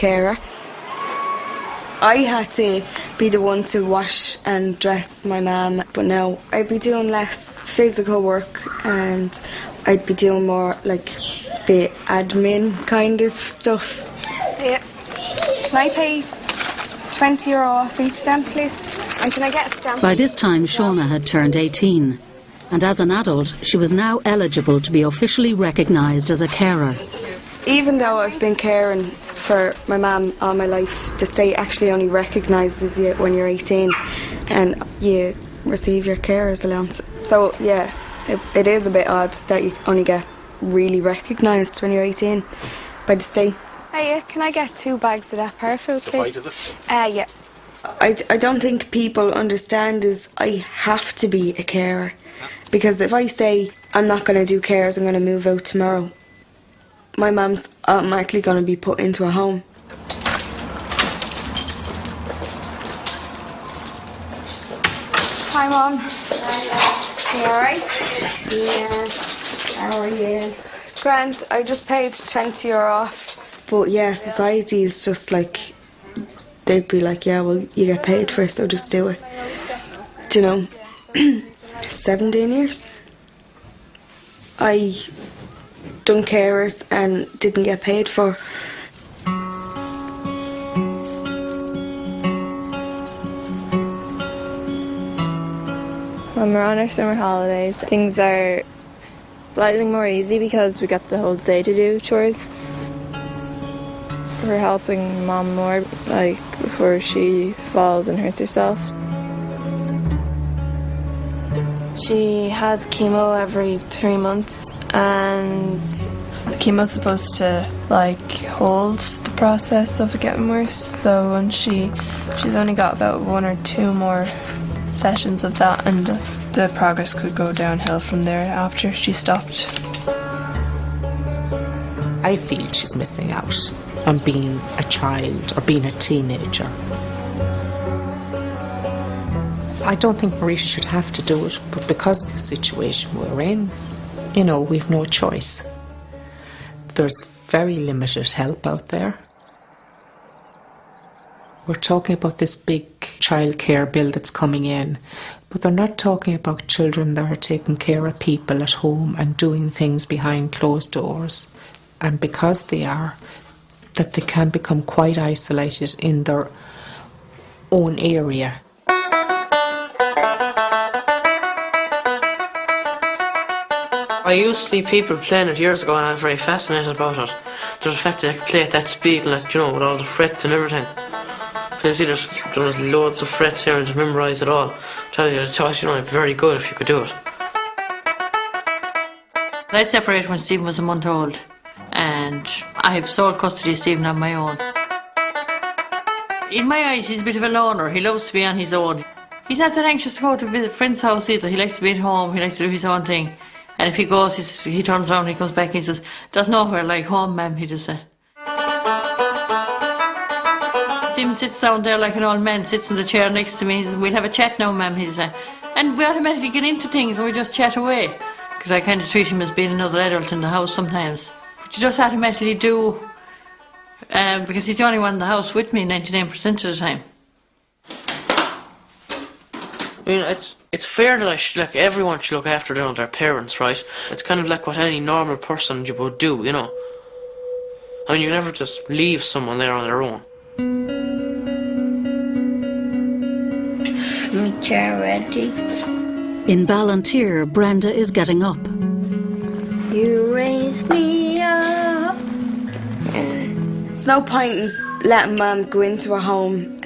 carer. I had to be the one to wash and dress my mum, but now I'd be doing less physical work and I'd be doing more like the admin kind of stuff. Yeah. Can I pay €20 off each then, please? And can I get a stamp? By this time, Shauna had turned 18, and as an adult, she was now eligible to be officially recognised as a carer. Even though I've been caring for my mum all my life, the state actually only recognises you when you're 18 and you receive your carer's allowance. So yeah, it is a bit odd that you only get really recognised when you're 18 by the state. Hey, can I get 2 bags of that power food, please? The white, is it? Yeah. I don't think people understand is I have to be a carer, because if I say I'm not going to do carers, I'm going to move out tomorrow, my mum's automatically going to be put into a home. Hi, Mum. Hi. You alright? Yeah. How are you? Grant, I just paid €20 off. But yeah, society is just like, they'd be like, yeah, well, you get paid for it, so just do it. Do you know? 17 years. I done carers and didn't get paid for. When we're on our summer holidays, things are slightly more easy because we got the whole day to do chores. We're helping Mum more, like, before she falls and hurts herself. She has chemo every 3 months, and the chemo's supposed to, like, hold the process of it getting worse. So when she's only got about 1 or 2 more sessions of that, and the progress could go downhill from there after she stopped. I feel she's missing out on being a child or being a teenager. I don't think Marisha should have to do it, but because of the situation we're in, you know, we've no choice. There's very limited help out there. We're talking about this big childcare bill that's coming in, but they're not talking about children that are taking care of people at home and doing things behind closed doors. And because they are, that they can become quite isolated in their own area. I used to see people playing it years ago and I was very fascinated about it. There's the fact that they could play at that speed, like, you know, with all the frets and everything. You see, there's loads of frets here and to memorise it all. Tell you the thought, you know, it'd be very good if you could do it. I separated when Stephen was a month old, and I have sole custody of Stephen on my own. In my eyes, he's a bit of a loner. He loves to be on his own. He's not that anxious to go to visit a friend's house either. He likes to be at home, he likes to do his own thing. And if he goes, he turns around, he comes back and he says, "There's nowhere like home, ma'am," he does say. Stephen sits down there like an old man, sits in the chair next to me. He says, "We'll have a chat now, ma'am," he says. And we automatically get into things and we just chat away. Because I kind of treat him as being another adult in the house sometimes. But you just automatically do, because he's the only one in the house with me 99% of the time. I mean, it's fair that everyone should look after their parents, right? It's kind of like what any normal person you would do, you know. I mean, you never just leave someone there on their own. Is my chair ready? In Ballantyre, Brenda is getting up. You raise me up. There's no point in letting Mum go into a home,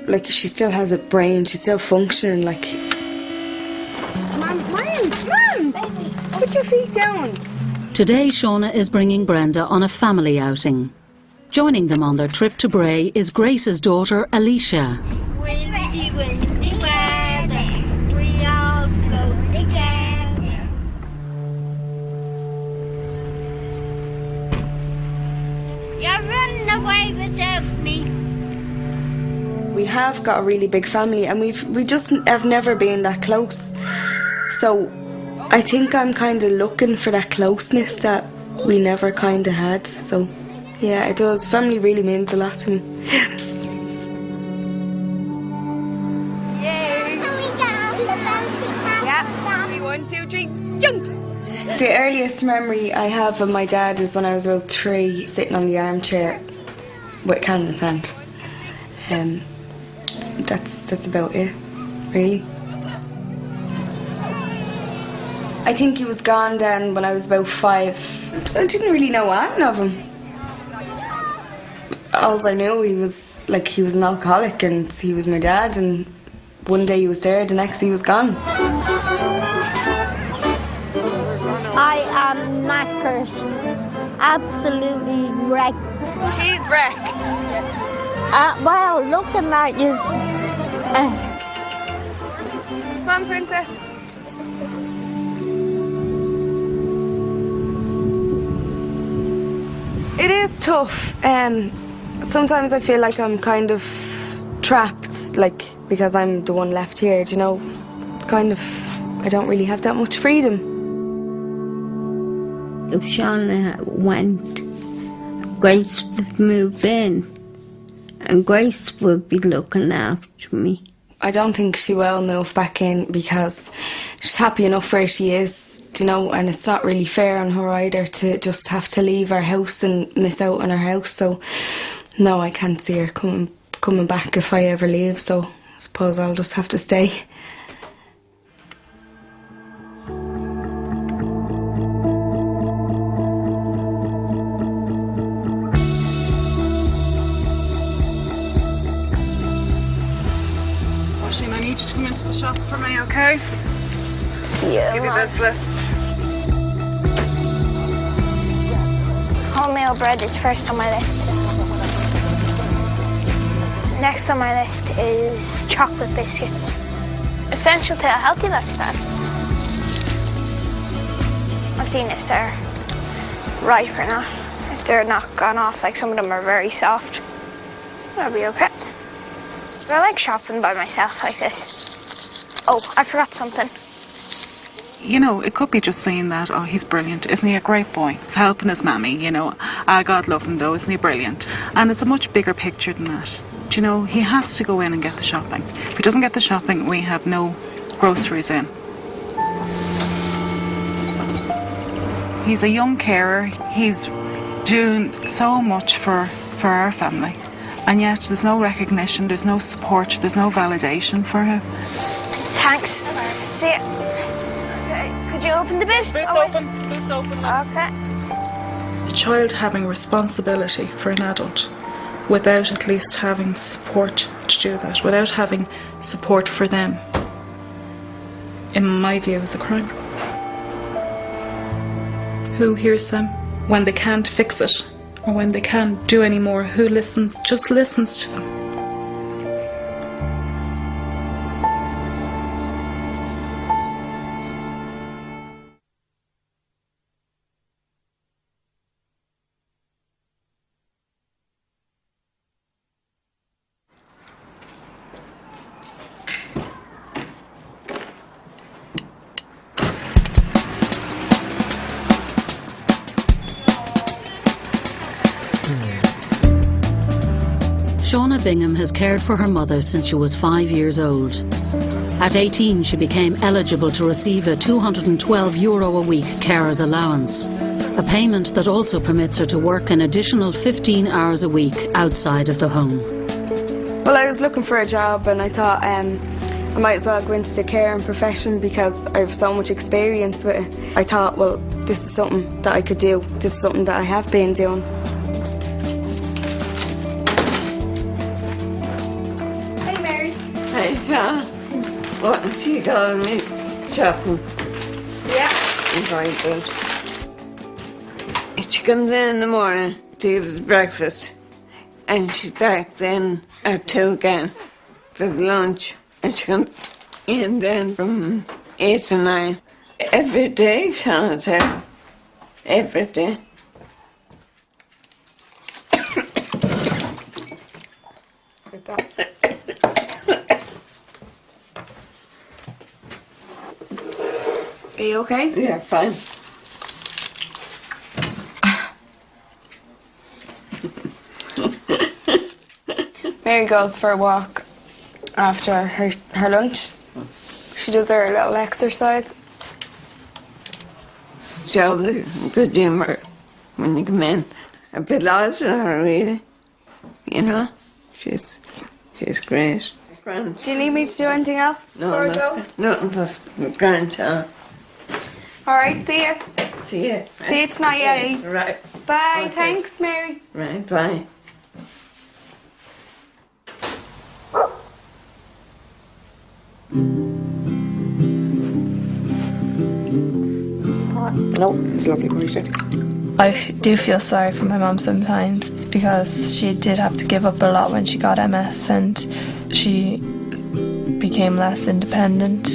like she still has a brain, she's still functioning, like... Mum, put your feet down. Today, Shauna is bringing Brenda on a family outing. Joining them on their trip to Bray is Grace's daughter, Alicia. Windy, windy weather, we all go together. You're running away without me. We have got a really big family and we just have never been that close. So I think I'm kind of looking for that closeness that we never kind of had. So Yeah, it does. Family really means a lot to me. Yeah. 1, 2, 3, jump! The earliest memory I have of my dad is when I was about 3, sitting on the armchair with a can in his hand. That's about it, really. I think he was gone then when I was about 5. I didn't really know anything of him. All I knew, he was an alcoholic and he was my dad, and one day he was there, the next he was gone. I am knackered. Absolutely wrecked. She's wrecked. Well, looking at you. Come on, princess. It is tough. Sometimes I feel like I'm kind of trapped, because I'm the one left here, do you know? It's kind of, I don't really have that much freedom. If Shauna went, Grace would move in, and Grace would be looking after me. I don't think she will move back in because she's happy enough where she is, you know, and it's not really fair on her either to just have to leave her house and miss out on her house. So, no, I can't see her coming back if I ever leave, so I suppose I'll just have to stay. Oisin, I need you to come into the shop for me, okay? Yeah, Give you this list. Wholemeal bread is first on my list. Next on my list is chocolate biscuits. Essential to a healthy lifestyle. I'm seeing if they're ripe or not. If they're not gone off, like some of them are very soft, that'll be okay. But I like shopping by myself like this. Oh, I forgot something. You know, it could be just saying that, oh, he's brilliant. Isn't he a great boy? He's helping his mammy, you know. God love him though, isn't he brilliant? And it's a much bigger picture than that. Do you know, he has to go in and get the shopping. If he doesn't get the shopping, we have no groceries in. He's a young carer. He's doing so much for our family. And yet there's no recognition, there's no support, there's no validation for him. Thanks. See ya. Okay, could you open the boot? Boot's open. Okay. A child having responsibility for an adult without at least having support to do that, without having support for them, in my view, is a crime. Who hears them when they can't fix it or when they can't do any more? Who listens, just listens to them? Shauna Bingham has cared for her mother since she was 5 years old. At 18, she became eligible to receive a €212 a week carer's allowance, a payment that also permits her to work an additional 15 hours a week outside of the home. Well, I was looking for a job and I thought I might as well go into the caring profession because I have so much experience with it. I thought, well, this is something that I could do. This is something that I have been doing. Hey, John. What you got me chopping? Yeah. Very good. She comes in the morning to give us breakfast, and she's back then at 2 again for the lunch, and she comes in then from 8 to 9. Every day, Shauna's here. Every day. Are you okay? Yeah, fine. Mary goes for a walk after her lunch. She does her little exercise. Job good humour when you come in. A bit lost with her, really. You know, she's great. Do you need me to do anything else before I go? No, that's grand. Alright, see you. See you. See you tonight, Eddie. Right. Bye, Okay. thanks, Mary. Right, bye. No, it's lovely, Marita. I do feel sorry for my mum sometimes because she did have to give up a lot when she got MS and she became less independent.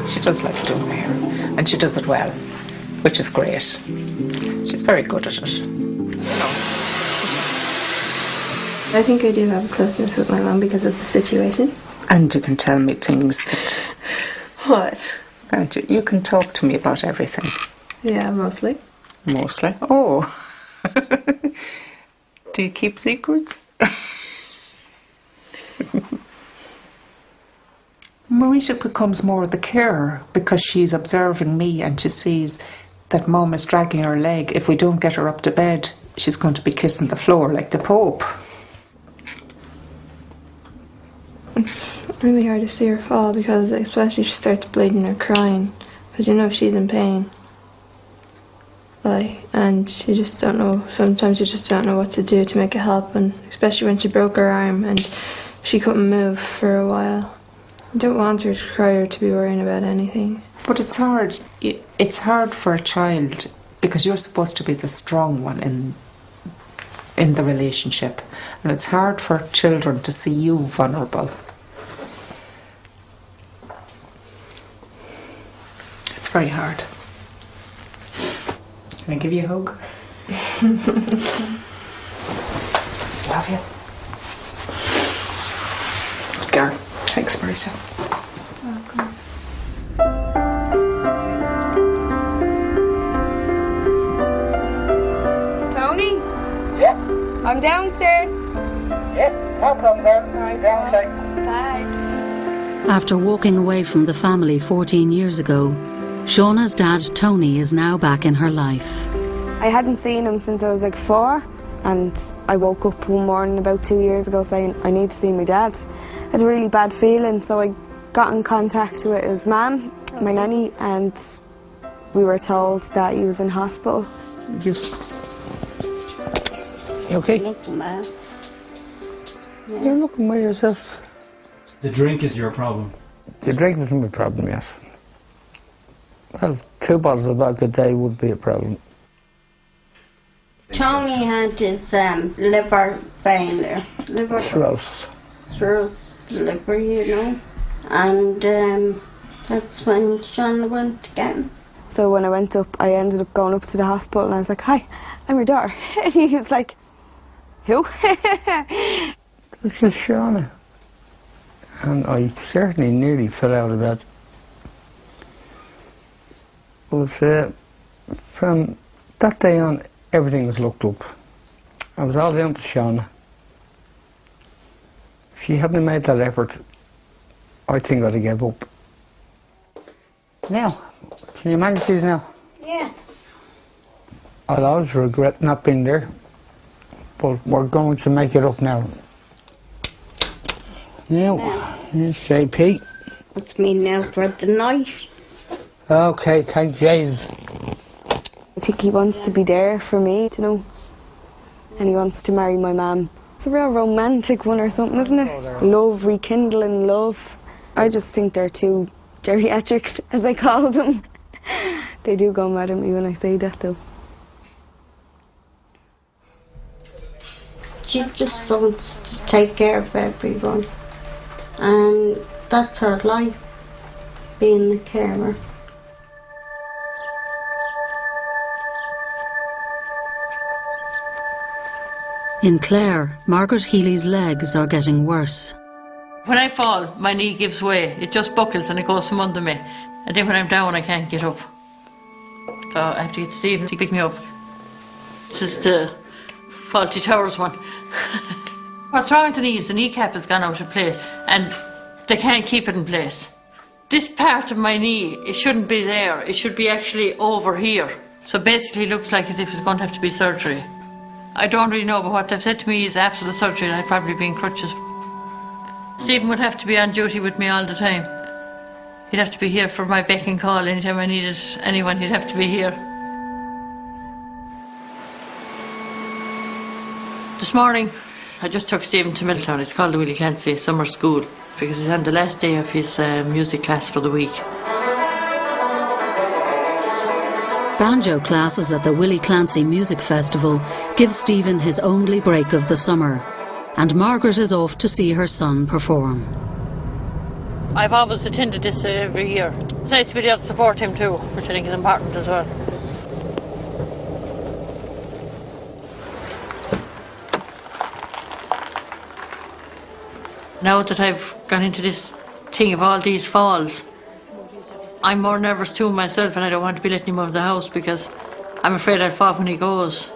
She does like doing her hair, and she does it well, which is great. She's very good at it. I think I do have a closeness with my mum because of the situation. And you can tell me things that, What? can't you? You can talk to me about everything. Yeah, mostly. Mostly. Oh. Do you keep secrets? Marita becomes more the carer because she's observing me and she sees that Mum is dragging her leg. If we don't get her up to bed, she's going to be kissing the floor like the Pope. It's really hard to see her fall because especially if she starts bleeding or crying because you know she's in pain. And you just don't know, sometimes you just don't know what to do to make it help, and especially when she broke her arm and she couldn't move for a while. I don't want her to cry or to be worrying about anything. But it's hard. It's hard for a child because you're supposed to be the strong one in the relationship, and it's hard for children to see you vulnerable. It's very hard. Can I give you a hug? Love you. Good girl. Thanks, Marita. Welcome. Tony? Yeah. I'm downstairs. Yeah, no problem there. Right, Downstairs. Bye. After walking away from the family 14 years ago, Shauna's dad, Tony, is now back in her life. I hadn't seen him since I was like 4, and I woke up one morning about 2 years ago saying, I need to see my dad. I had a really bad feeling, so I got in contact with his mum, my nanny, and we were told that he was in hospital. You okay? Looking bad. You're looking well yourself. The drink is your problem. The drink was my problem, yes. Well, 2 bottles of vodka a day would be a problem. Tony had his liver failure. Liver Cirrhosis. liver, you know. And that's when Shauna went to get him. So when I went up, I ended up going up to the hospital and I was like, hi, I'm your daughter. And he was like, who? This is Shauna. And I certainly nearly fell out of bed. But from that day on, everything was looked up. I was all down to Shauna. If she hadn't made that effort, I think I'd have gave up. Now, can you manage these now? Yeah. I'll always regret not being there, but we're going to make it up now. Now, here's JP. What's me now for the night? Okay, thank Jesus. I think he wants to be there for me, you know, and he wants to marry my mum. It's a real romantic one or something, isn't it? Love, rekindling love. I just think they're two geriatrics, as I call them. They do go mad at me when I say that, though. She just wants to take care of everyone. And that's her life, being the carer. In Clare, Margaret Healy's legs are getting worse. When I fall, my knee gives way. It just buckles and it goes from under me. And then when I'm down, I can't get up. So I have to get Stephen to pick me up. Just to Faulty Towers one. What's wrong with the knees? The kneecap has gone out of place and they can't keep it in place. This part of my knee, it shouldn't be there. It should be actually over here. So basically it looks like as if it's going to have to be surgery. I don't really know, but what they've said to me is after the surgery I'd probably be in crutches. Stephen would have to be on duty with me all the time. He'd have to be here for my beck and call. Anytime I needed anyone, he'd have to be here. This morning, I just took Stephen to Milltown. It's called the Willie Clancy Summer School because he's on the last day of his music class for the week. Banjo classes at the Willie Clancy Music Festival give Stephen his only break of the summer, and Margaret is off to see her son perform. I've always attended this every year. It's nice to be able to support him too, which I think is important as well. Now that I've gone into this thing of all these falls, I'm more nervous too myself, and I don't want to be letting him out of the house because I'm afraid I'll fall when he goes.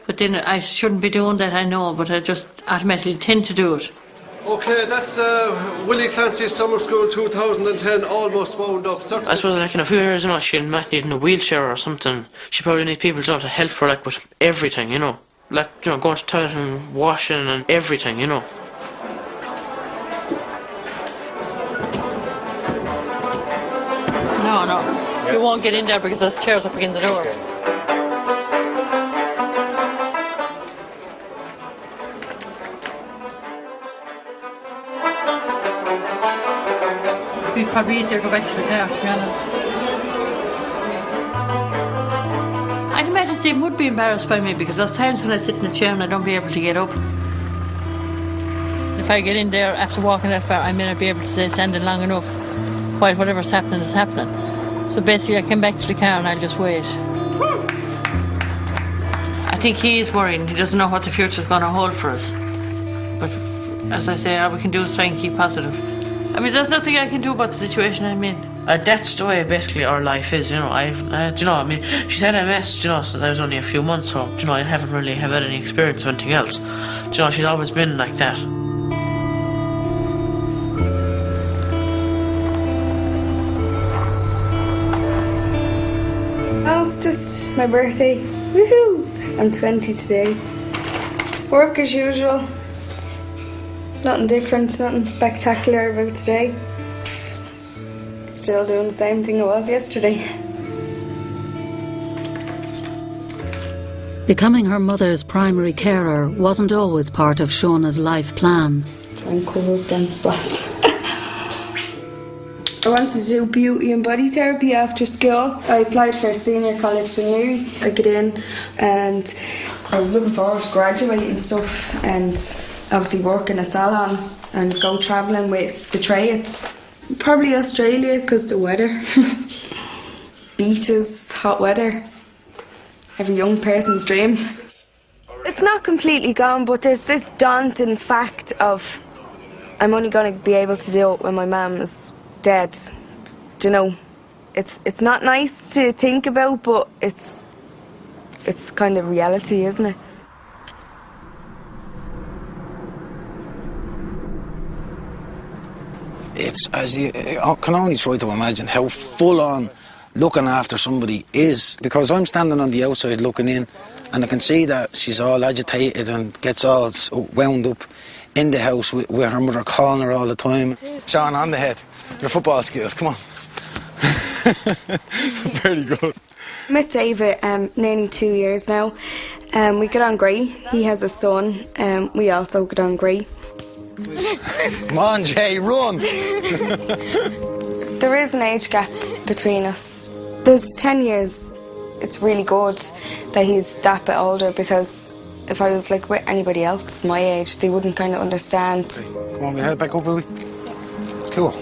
But then I shouldn't be doing that, I know, but I just automatically tend to do it. Okay, that's Willie Clancy Summer School 2010 almost wound up. I suppose like in a few years, you know, she might need in a wheelchair or something. She probably need people, you know, to help her like with everything, you know. Like, you know, going to the toilet and washing and everything, you know. No, you won't get in there because there's chairs up against the door. It'd be probably easier to go back to the car, to be honest. I'd imagine Stephen would be embarrassed by me because there's times when I sit in a chair and I don't be able to get up. If I get in there after walking that far, I may not be able to stay standing long enough while whatever's happening is happening. So basically I came back to the car and I'll just wait. I think he is worrying. He doesn't know what the future's going to hold for us. But as I say, all we can do is try and keep positive. I mean, there's nothing I can do about the situation I'm in. That's the way basically our life is, you know. You know, I mean, she's had MS, you know, since I was only a few months, so, you know, I haven't really had any experience of anything else. You know, she's always been like that. Oh, it's just my birthday. Woohoo! I'm 20 today. Work as usual. Nothing different, nothing spectacular about today. Still doing the same thing I was yesterday. Becoming her mother's primary carer wasn't always part of Shauna's life plan. Try and cover up them spots. I wanted to do beauty and body therapy after school. I applied for a senior college to Newry. I got in and I was looking forward to graduating and stuff and obviously work in a salon and go travelling with the trades. Probably Australia because the weather. Beaches, hot weather. Every young person's dream. It's not completely gone, but there's this daunting fact of I'm only going to be able to do it when my mum is dead. Do you know? It's not nice to think about, but it's kind of reality, isn't it? It's as you I can only try to imagine how full on looking after somebody is, because I'm standing on the outside looking in and I can see that she's all agitated and gets all wound up in the house with her mother calling her all the time. Sean, on the head. Your football skills, come on. Very good. I met David nearly 2 years now. We get on great. He has a son. We also get on great. Come on, Jay, run! There is an age gap between us. There's 10 years. It's really good that he's that bit older, because if I was like with anybody else my age, they wouldn't kind of understand. Come on, we head back up, will we? Cool.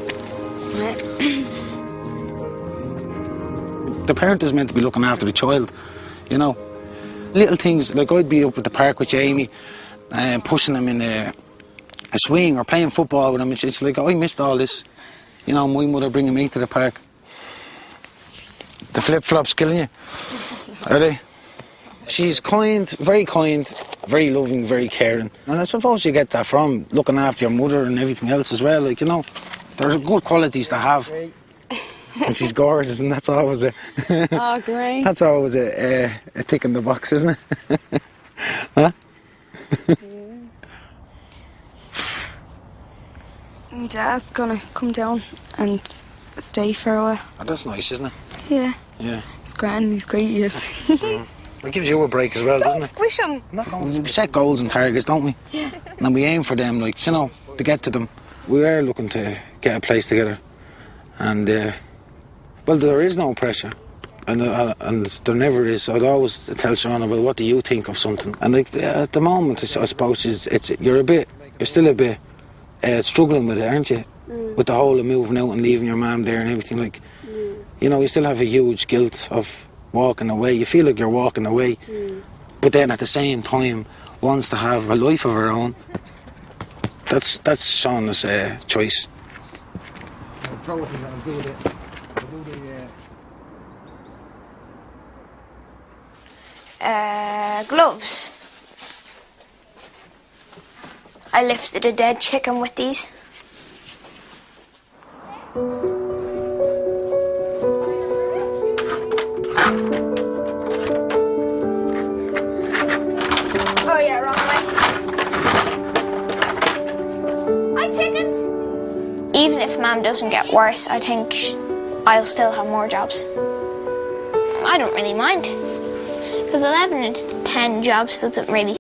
The parent is meant to be looking after the child, you know. Little things, like I'd be up at the park with Jamie, pushing him in a swing or playing football with him, and she's like, oh, I missed all this. You know, my mother bringing me to the park. The flip-flops killing you, are they? She's kind, very loving, very caring. And I suppose you get that from looking after your mother and everything else as well. Like, you know, there's good qualities to have. And she's gorgeous, and that's always a... Oh, great. That's always a tick in the box, isn't it? Huh? My dad's gonna come down and stay for a while. Oh, that's nice, isn't it? Yeah. Yeah. It's grand, he's great, yes. It gives you a break as well, doesn't it? Squish him. We set goals and targets, don't we? Yeah. And we aim for them, like, you know, to get to them. We are looking to get a place together. And, well, there is no pressure. And there never is. I'd always tell Shauna, well, what do you think of something? And, like, at the moment, I suppose, you're still a bit struggling with it, aren't you? With the whole of moving out and leaving your mum there and everything, like, you know, you still have a huge guilt of walking away. You feel like you're walking away, but then at the same time wants to have a life of her own. That's Shauna's choice. Gloves. I lifted a dead chicken with these. Oh yeah, wrong way. Hi, chickens! Even if Mum doesn't get worse, I think I'll still have more jobs. I don't really mind. Because 11 into 10 jobs doesn't really